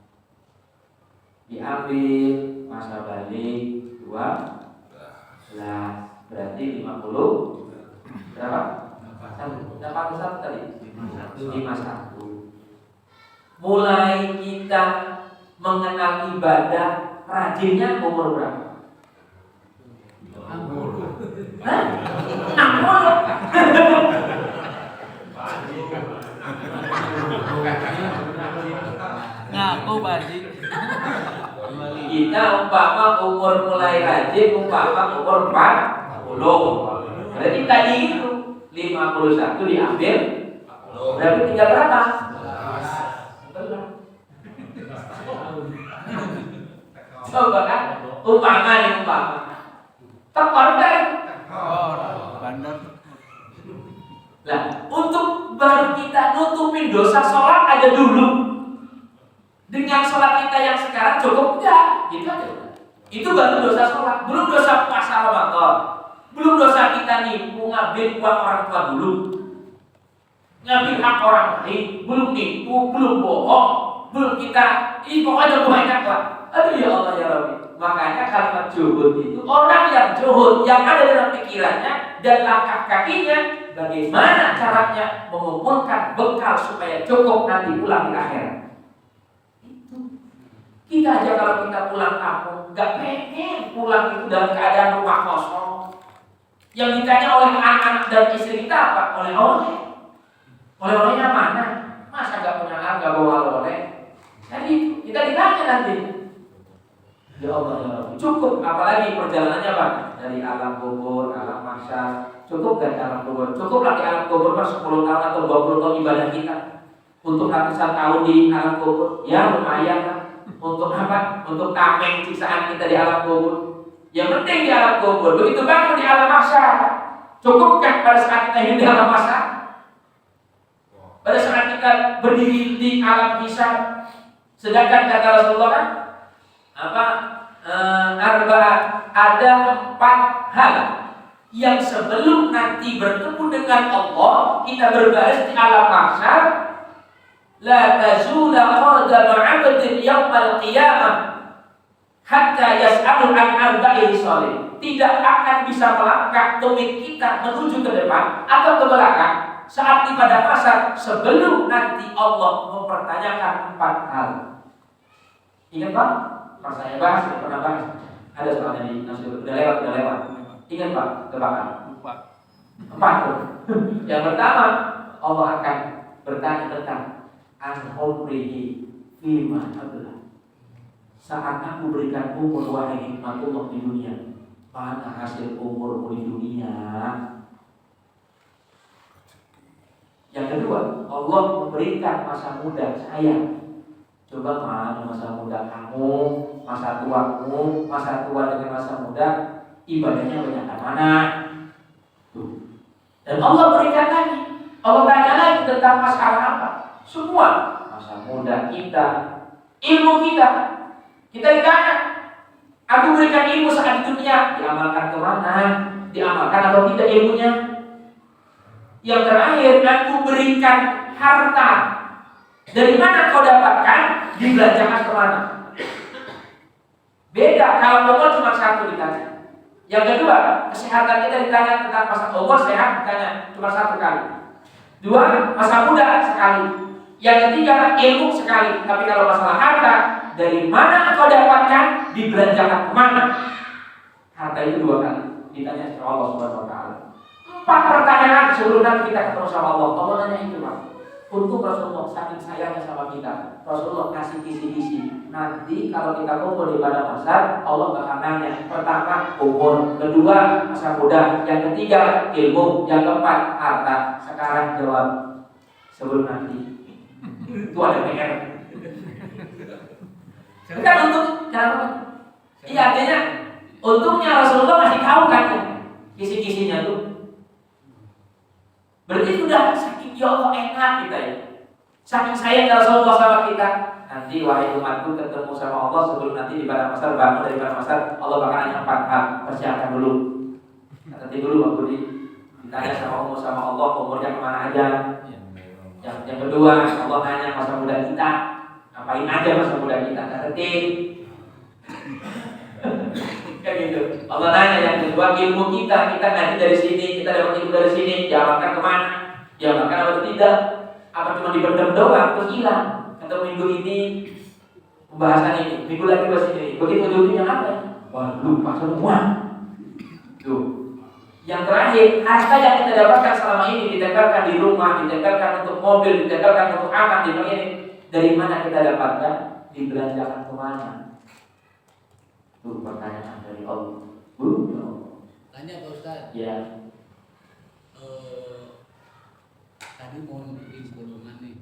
diambil masa balik 12, berarti 50 berapa? 81 tadi? 51. mulai kita mengenal ibadah, rajinnya umur berapa? Hah? 60? Ngaku Pak Haji. Kita umpama umur mulai rajin umpama umur 40. Berarti tadi itu 51 diambil, berarti tinggal berapa? 11. Coba kan? Umpama nih umpama. Tekor kan? Bandar. Nah, untuk baru kita nutupin dosa sholat aja dulu. Dengan sholat kita yang sekarang cukup enggak? Gitu aja. Itu baru dosa sholat. Belum dosa puasa Ramadan. Belum dosa kita nipu, ngambil uang orang tua dulu. Ngambil hak orang lain. Belum nipu, belum bohong. Belum kita, pokoknya banyak lah. Aduh ya Allah ya Rabbi. Makanya kalimat juhud itu orang yang juhud, yang ada dalam pikirannya dan langkah kakinya, bagaimana caranya mengumpulkan bekal supaya cukup nanti pulang di akhirat. Kita aja kalau kita pulang kampung nggak pengen pulang itu dalam keadaan rumah kosong. Yang ditanya oleh anak-anak dan istri kita apa? Oleh-oleh. Oleh-olehnya mana? Masa nggak punya anak nggak bawa oleh-oleh? Jadi kita ditanya nanti. Ya Allah ya Rabbi, cukup. Apalagi perjalanannya Pak, dari alam kubur, alam mahsyar. Cukup kan alam kubur? Cukuplah di alam kubur 10 tahun atau 20 tahun ibadah kita. Untuk ratusan tahun di alam kubur, ya lumayan lah. Untuk apa? Untuk tameng siksaan kita di alam kubur. Yang penting di alam kubur. Begitu bangun di alam mahsyar, cukupkah pada saat kita hidup di alam mahsyar? Pada saat kita berdiri di alam hisab, sedangkan kata Rasulullah kan apa? Ada 4 hal yang sebelum nanti bertemu dengan Allah kita berbaris di alam mahsyar. La tazula qadama 'abdin yaumal qiyamah hatta yas'alu an arba'in shalih. Tidak akan bisa melangkah tumit kita menuju ke depan atau ke belakang saat di pada masa sebelum nanti Allah mempertanyakan 4 hal. Ingat Pak? Pas saya bahas, saya pernah bahas. Ada soalnya di nasi udah lewat. Ingat Pak, tebakan. 4 tuh. Yang pertama, Allah akan bertanya tentang an-umrihi fima abla. Saat aku berikan umur wahai hikmatullah di dunia, mana hasil umurmu di dunia? Yang kedua, Allah memberikan masa muda saya. Coba mana masa muda kamu, masa tuamu, masa tua dengan masa muda, ibadahnya banyak mana? Tuh. Dan Allah berikan lagi, Allah tanya lagi tentang masalah apa? Semua masa muda kita, ilmu kita ditanya. Aku berikan ilmu saat di dunia, diamalkan kemana? Diamalkan atau tidak ilmunya? Yang terakhir, aku berikan harta. Dari mana kau dapatkan? Dibelanjakan kemana? Beda, kalau umur cuma 1 ditanya. Yang kedua, kesehatan kita ditanya tentang masa umur sehat, ditanya cuma 1 kali. 2, masa muda sekali. Yang ketiga, ilmu sekali. Tapi kalau masalah harta, dari mana kau dapatkan? Dibelanjakan kemana? Harta itu 2 kali ditanya sama Allah Subhanahu wa taala. 4 pertanyaan sebelum nanti kita ketemu sama Allah. Allah nanya itu Pak. Untuk Rasulullah saking sayangnya sama kita, Rasulullah kasih kisi-kisi. Nanti kalau kita kumpul di pada masa, Allah bakal nanya. Pertama umur, kedua masa muda, yang ketiga ilmu, yang keempat harta. Sekarang jawab sebelum nanti. Itu ada PR. Bukan untuk kenapa? Iya artinya untungnya Rasulullah masih tahu kan kisi-kisinya tuh. Berarti sudah saking ya Allah enak kita ya. Saking sayang Rasulullah sama kita. Nanti wahai umatku ketemu sama Allah sebelum nanti di padang mahsyar, bangun dari padang mahsyar, Allah bakal nanya 4 hal. Persiapkan dulu. Nanti dulu waktu ditanya sama Allah umurnya kemana aja. Yang kedua, Allah nanya masa muda kita, ngapain aja masa muda kita, catetin. Kayak gitu. Allah nanya yang kedua, ilmu kita ngaji dari sini, kita dapat ilmu dari sini, diamalkan kemana? Diamalkan atau tidak? Apa cuma dipendam doang, terus hilang? Kan atau minggu ini pembahasan ini, minggu lagi bahas ini. Begitu ujungnya apa? Wah, lupa semua. Tuh. Yang terakhir, harta yang kita dapatkan selama ini ditempelkan di rumah, ditempelkan untuk mobil, ditempelkan untuk anak, ini dari mana kita dapatkan? Dibelanjakan kemana? Itu pertanyaan dari Allah. Tanya Pak Ustaz. Ya. Tadi mau bikin golongan nih,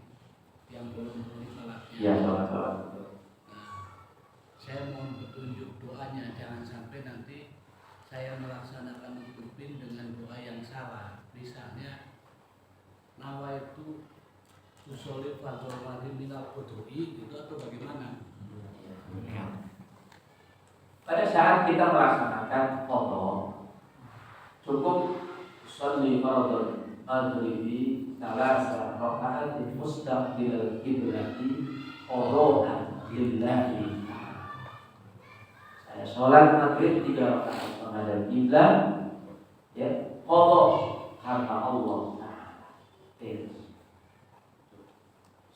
yang belum sholatnya. Ya, sholat. Saya mohon petunjuk doanya, jangan sampai nanti saya melaksanakan ukupin dengan doa yang salah. Misalnya nawaitu usolli fardhu maghrib minal qudui itu atau bagaimana? Pada saat kita melaksanakan qadha, cukup sholli fardhu maghribi salasa raka'atin mustaqbilal qiblati qadha'an lillahi. Saya sholat maghrib 3 rakaat menghadap kiblat, ya, qadha karena Allah.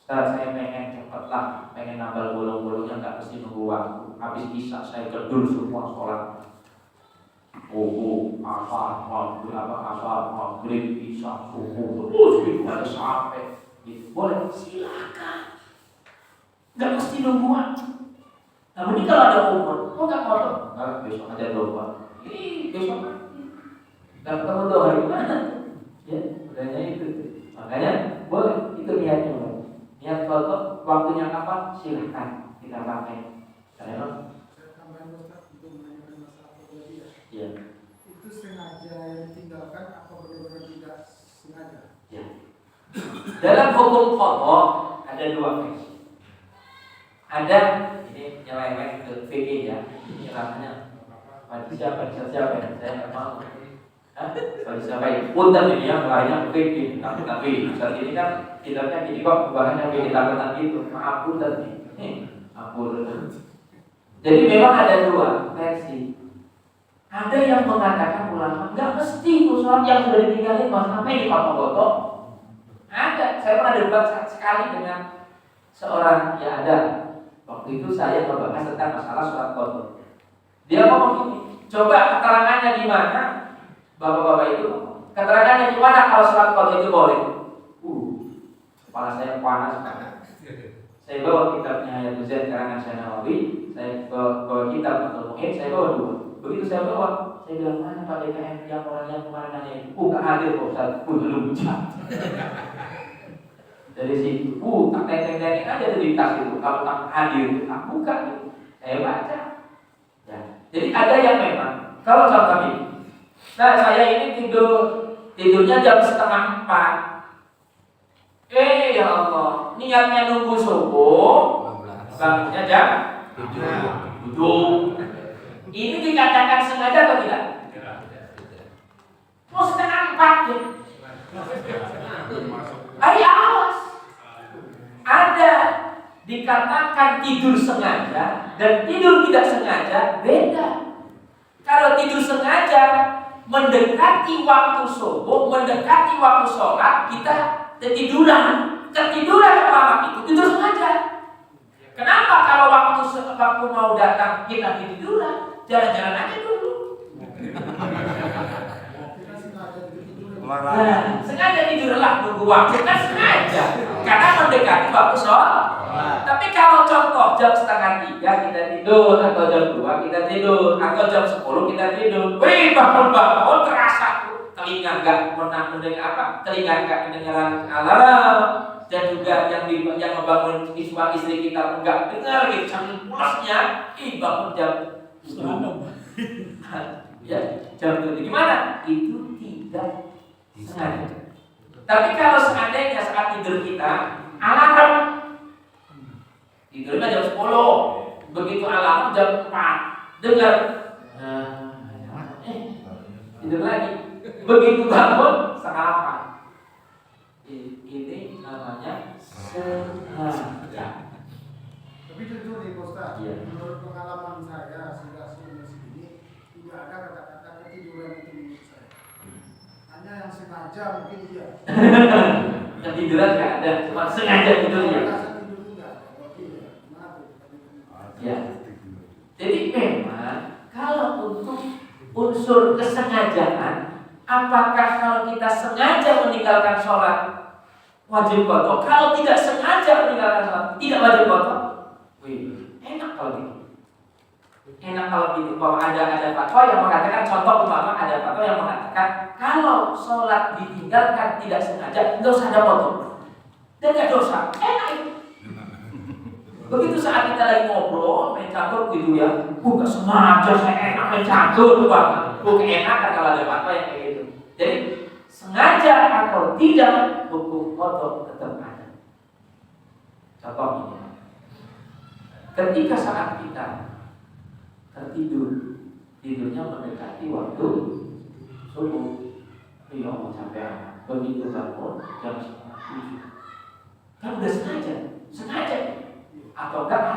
Ustaz, saya pengen cepatlah, pengen nambah bolong-bolongnya, nggak mesti nunggu waktu. Habis bisa saya kedul semua sholat. Asar, maghrib, isya, subuh, terus gitu ada sampai. Gitu. Boleh, silakan. Nggak mesti nunggu waktu. Namun ini kalau ada umur, nggak mau? Besok aja doa. Besok mati. Dan kamu doa hari mana? Ya, udahnya itu. Makanya boleh, itu niatnya. Niat foto, waktunya kapan? Silahkan kita pakai. Karena saya tambahin Ustaz untuk menanyakan masalah foto tadi ya. ya. Itu sengaja yang ditinggalkan apa benar-benar tidak sengaja? Ya. Dalam hukum foto ada 2 versi. Ada ini nyeleweng ke fikih ya. Ini namanya siapa ya? Saya nggak mau. Siapa ya? Punten ini ya, lainnya fikih. Tapi saat ini kan kitabnya jadi kok bahannya fikih takutan gitu. Maaf punten nih. Ampun. Jadi memang ada 2 versi. Ada yang mengatakan ulama nggak mesti itu sholat yang sudah ditinggalin mas sampai di foto-foto. Ada. Saya pernah debat sekali dengan seorang ya ada. Waktu itu saya membahas tentang masalah sholat foto. Dia ngomong gini, coba keterangannya di mana? Bapak-bapak itu keterangannya di mana kalau sholat foto itu boleh? Kepala saya panas banget. Saya bawa kitabnya Hayatul Zaid karangan Syekh Nawawi, saya bawa kitab atau mungkin saya bawa 2. Begitu saya bawa, saya bilang mana Pak DKM yang orang yang kemarin nanya itu? Nggak hadir Pak Ustaz, belum cat. Dari situ, tak teng-teng aja di tas itu. Kalau tak hadir, tak buka gitu. Saya baca. Ya. Jadi ada yang memang, kalau contoh ini, nah saya ini tidurnya jam 3:30. Ya Allah, niatnya nunggu subuh, bangunnya jam 7. Ini dikatakan sengaja atau tidak? Mau 3:30 ya? Awas. Ada dikatakan tidur sengaja dan tidur tidak sengaja beda. Kalau tidur sengaja mendekati waktu subuh, mendekati waktu sholat, kita ketiduran lama itu tidur sengaja. Kenapa kalau waktu mau datang kita tiduran? Jalan-jalan aja dulu. Kita sengaja tidur. Nah, sengaja tidurlah nunggu waktu kan sengaja karena mendekati waktu sholat. Tapi kalau contoh jam 2:30 kita tidur, atau jam 2 kita tidur, atau jam 10 kita tidur, bangun terasa tuh telinga nggak pernah mendengar telinga nggak mendengar alarm, dan juga yang membangun istri kita nggak dengar gitu sambil pulasnya, bangun jam 6 ya jam 7 gimana? Itu tidak sengaja. Tapi kalau seandainya saat tidur kita alarm, tidurnya jam 10, begitu alarm jam 4 dengar, tidur lagi, begitu bangun sarapan. Ini namanya sengaja. Tapi jujur nih Pak Ustaz, Iya. menurut pengalaman saya sudah segini tidak ada kata-kata ketiduran itu menurut saya. Hanya yang sengaja mungkin iya. Ketiduran nggak ada, cuma sengaja tidurnya. Rasa tidur itu nggak ada. unsur kesengajaan. Apakah kalau kita sengaja meninggalkan sholat wajib qadha? Kalau tidak sengaja meninggalkan sholat tidak wajib qadha? Wih, enak kalau gitu. Enak kalau gitu. Kalau ada fatwa yang mengatakan, contoh umpama ada fatwa yang mengatakan kalau sholat ditinggalkan tidak sengaja nggak usah ada qadha dan nggak dosa. Enak itu. Begitu saat kita lagi ngobrol, main catur gitu ya, gak sengaja saya enak main catur tuh Pak. Keenakan kalau ada fatwa yang kayak gitu. Jadi sengaja atau tidak, hukum qadha tetap ada. Contoh ini, ketika saat kita tertidur, tidurnya mendekati waktu subuh, iya mau capek, begitu bangun jam 6:30, kan udah sengaja. Atau enggak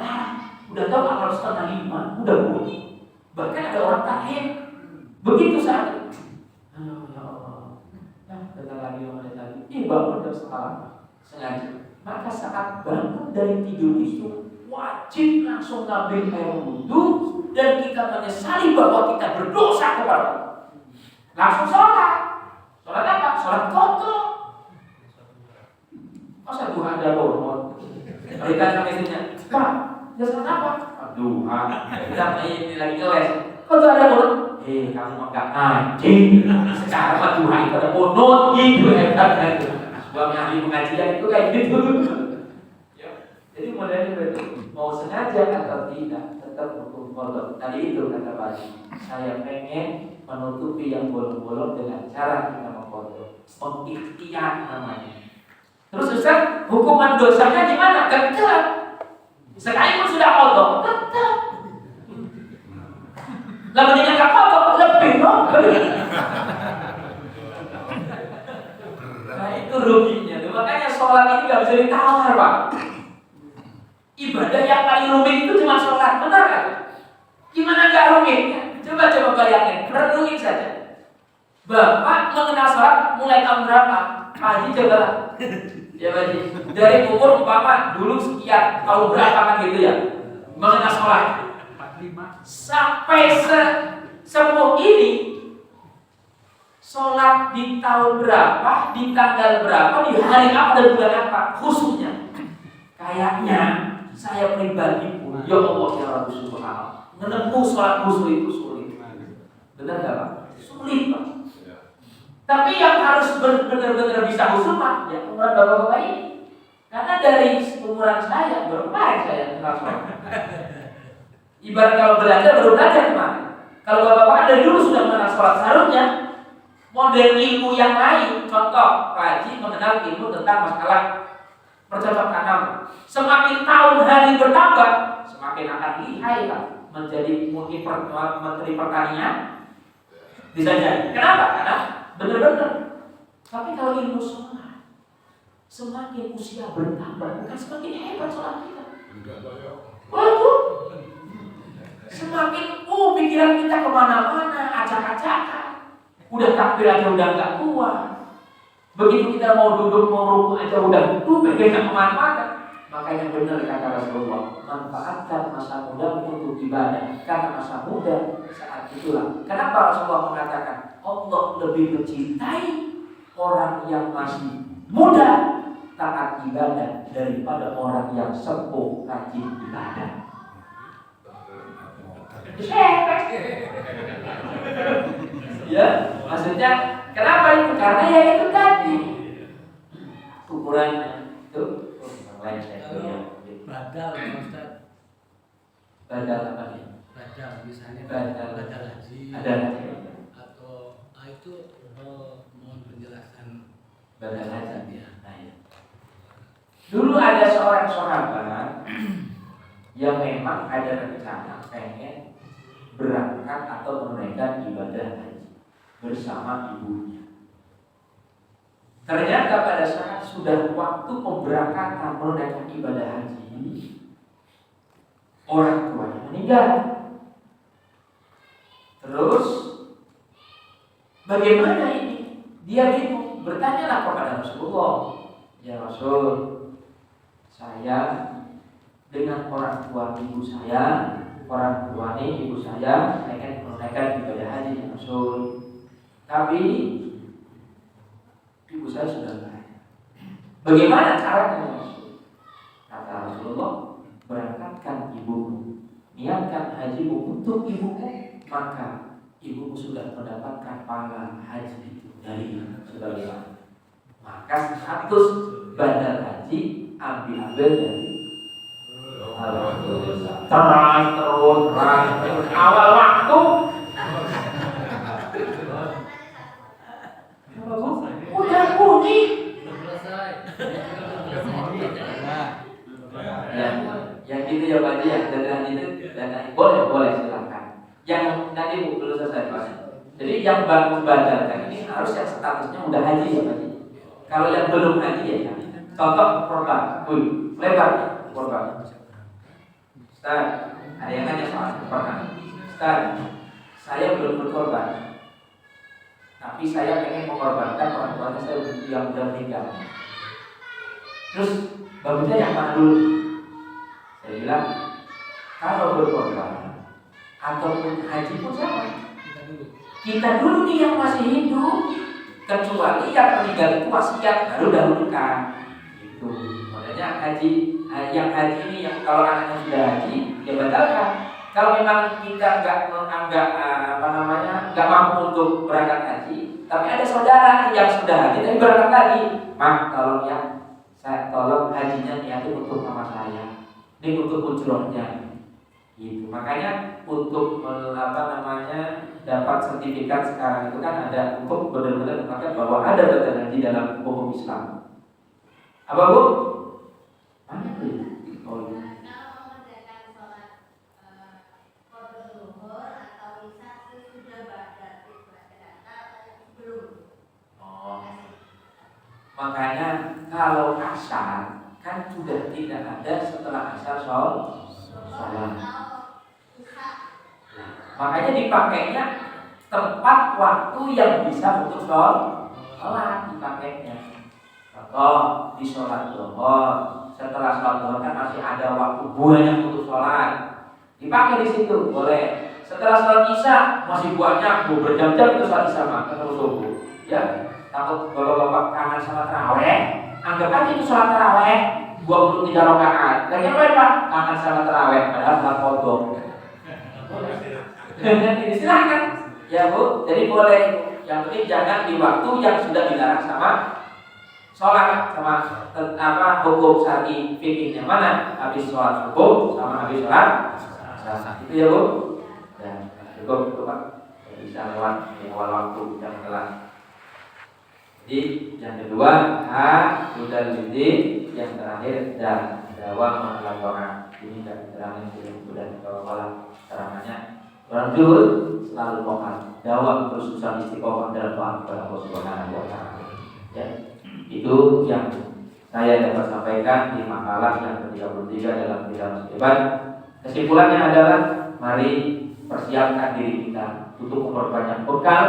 udah tahu akal 4:30 udah bunyi. Bahkan ada orang tahir begitu saat itu, aduh ya Allah, bentar lagi bangun jam 4:30 sengaja. Maka saat bangun dari tidur itu wajib langsung ngambil air wudhu dan kita menyesali bahwa kita berdosa kepada Allah. Langsung sholat apa? Sholat qadha. Masa duha ada bonot? Mereka sama istrinya, Pak, ya sholat apa? Duha. Kita ini lagi keles. Kok tuh ada bonot? Kamu mah gak ngaji. Secara mah duha itu ada bonot gitu. Suami ahli pengajian itu kayak gitu. Jadi modelnya begitu. Mau sengaja atau tidak, tetap hukum qadha. Tadi itu kata Pak Haji, saya pengen menutupi yang bolong-bolong dengan cara kita mengqadha. Pengikhtiar namanya. Terus Ustaz, hukuman dosanya gimana? Tetap. Sekalipun sudah qadha, tetap. Lah mendingan enggak qadha, lebih dong. Nah itu ruginya. Makanya sholat ini enggak bisa ditawar, Pak. Ibadah yang paling rumit itu cuma sholat, benar kan? Gimana enggak rumitnya? Coba bayangin, renungin saja. Bapak mengenal sholat mulai tahun berapa? Pak Haji coba. Ya Pak Haji, dari umur umpama dulu sekian, tahun berapa kan gitu ya? Mengenal sholat 45. Sampai sepuh ini sholat di tahun berapa, di tanggal berapa, di hari apa dan bulan apa? Khususnya kayaknya saya pribadi pun, ya Allah ya Rabbi subhanallah, menempuh sholat khusyuk itu sulit. Benar nggak Pak? Sulit Pak. Tapi yang harus benar-benar bisa khusyuk Pak, ya umuran bapak-bapak ini. Karena dari umuran saya, baru kemarin saya kenal sholat. Ibarat kalau belajar baru belajar kemarin. Kalau bapak-bapak dari dulu sudah mengenal sholat, seharusnya model ilmu yang lain, contoh Pak Haji mengenal ilmu tentang masalah bercocok tanam. Semakin tahun hari bertambah, semakin akan lihai lah menjadi menteri pertanian. Bisa jadi. Kenapa? Karena benar-benar. Tapi kalau ilmu sholat, semakin usia bertambah, bukan semakin hebat sholat kita. Waduh, semakin pikiran kita kemana-mana, acak-acakan. Udah takbir aja udah nggak kuat. Begitu kita mau duduk, mau rukuk aja udah pegang kemana-mana. Makanya benar kata Rasulullah, manfaatkan masa muda untuk ibadah. Karena masa muda saat itulah. Kenapa Rasulullah mengatakan Allah lebih mencintai orang yang masih muda taat ibadah daripada orang yang sepuh rajin ibadah. Ya, maksudnya kenapa itu? Karena ya itu tadi ukurannya itu. Badal, Ustaz. Badal apa nih? Badal, misalnya badal haji. Ada haji. Atau itu mohon penjelasan Badal haji. Ya. Nah, ya. Dulu ada seorang sahabat yang memang ada rencana pengen berangkat atau menunaikan ibadah haji bersama ibunya. Ternyata pada saat sudah waktu pemberangkatan menunaikan ibadah haji, orang tuanya meninggal. Terus bagaimana ini? Dia bingung, bertanyalah kepada Rasulullah, ya Rasul, saya dengan orang tua ibu saya orang tua ini ibu saya pengen menunaikan ibadah haji yang Rasul, tapi ibu saya sudah kaya. Bagaimana caranya ya Rasul? Kata Rasulullah, berangkatkan ibumu, niatkan hajimu untuk ibumu, maka ibumu sudah mendapatkan pahala haji dari saudara. Maka status bandar haji ambil dari Alhamdulillah. Terus awal waktu udah bunyi. Selesai. Yang gitu ya Pak Haji, yang dan itu boleh silakan. Yang nanti belum selesai Pak. Jadi yang baru membatalkan ini harus yang statusnya udah haji ya Pak Haji. Kalau yang belum haji ya, contoh korban, lebar korban. Ustaz, ada yang nanya soal korban. Ustaz, saya belum berkorban, tapi saya ingin mengorbankan orang tua saya yang sudah meninggal. Terus bagusnya yang mana dulu? Saya bilang, kalau berkorban ataupun haji pun sama. Kita dulu nih yang masih hidup, kecuali yang meninggal itu wasiat baru dahulukan. Itu makanya yang haji ini yang kalau anaknya sudah haji, ya batalkan. Kalau memang kita nggak mampu untuk berangkat haji, tapi ada saudara yang sudah haji tapi berangkat lagi, tolong hajinya niatin untuk mama saya, ini untuk ujrohnya. Gitu. Makanya untuk dapat sertifikat sekarang itu kan ada untuk benar-benar dipakai bahwa ada data haji dalam hukum Islam. Apa Bu? Mana Bu? Oh iya. Makanya kalau asar kan sudah tidak ada setelah asar sholat. Makanya dipakainya tempat waktu yang bisa untuk sholat dipakainya. Contoh di sholat zuhur, setelah sholat zuhur kan masih ada waktu banyak untuk sholat, dipakai di situ boleh. Setelah sholat isya masih banyak berjam-jam untuk sholat isya ketemu subuh. Ya, takut kalau bapak kangen sholat taraweh, anggap aja itu sholat taraweh 23 rakaat. Lagi apa Pak? Kangen sholat taraweh padahal sholat qadha. Ini silahkan ya Bu, jadi boleh. Yang penting jangan di waktu yang sudah dilarang sama sholat, sama hukum syar'i fikihnya mana? Habis sholat subuh sama habis sholat itu ya Bu. Dan cukup Pak, bisa lewat di awal waktu yang telah. Jadi yang kedua hudal lidin, yang terakhir dan dawam al-qur'an. Ini dari terangnya sudah dikawal terangannya. Orang zuhud selalu lokal, dawam berusaha istiqomah dalam doa kepada Allah Subhanahu wa taala. Ya. Itu yang saya dapat sampaikan di makalah yang ke-33 dalam bidang muslimat. Kesimpulannya adalah mari persiapkan diri kita untuk memperbanyak bekal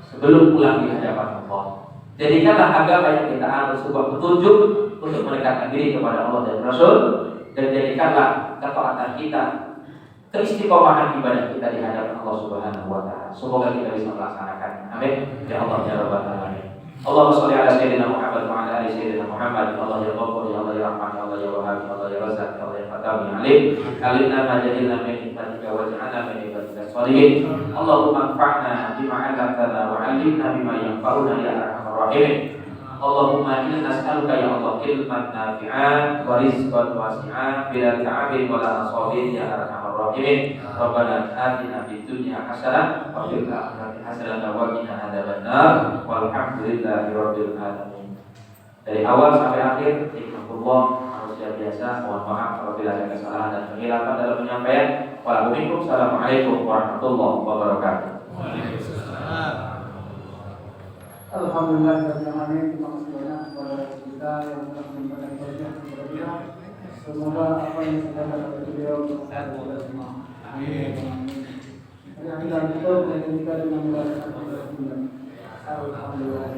sebelum pulang di hadapan Allah. Jadikanlah agama yang kita anut sebuah petunjuk untuk mendekatkan diri kepada Allah dan Rasul, dan jadikanlah ketaatan kita, keistiqomahan ibadah kita di hadapan Allah Subhanahu wa taala. Semoga kita bisa melaksanakan. Amin. Ya Allah ya Rabbal alamin. Allahumma shalli ala sayyidina Muhammad wa ala ali sayyidina Muhammad. Allah ya Ghafur, ya Allah ya Rahman, ya Allah ya Wahhab, ya Allah ya Razzaq, ya Allah ya Fatah, ya Alim. Alimna ma jahilna min hikmatika wa ja'alna min ibadika shalihin. Allahumma anfa'na bima 'allamtana wa 'allimna bima yanfa'una ya arhamar rahimin. Allahumma inna nas'aluka ya Allah ilman nafi'an wa rizqan wasi'an bila ta'abin wa la asabin ya arhamar rahimin. Rabbana atina fid dunya hasanah wa fil akhirati hasanah wa qina adzabannar. Walhamdulillahi rabbil alamin. Dari awal sampai akhir ikhwanullah manusia biasa, mohon maaf apabila ada kesalahan dan kehilafan dalam penyampaian. Wassalamualaikum warahmatullahi wabarakatuh. Alhamdulillah, terima kasih banyak kepada kita yang telah memberikan banyak kepada dia. Semoga apa yang kita dapat dari beliau bermanfaat kepada semua. Amin. Dan kita dengan melakukan Alhamdulillah.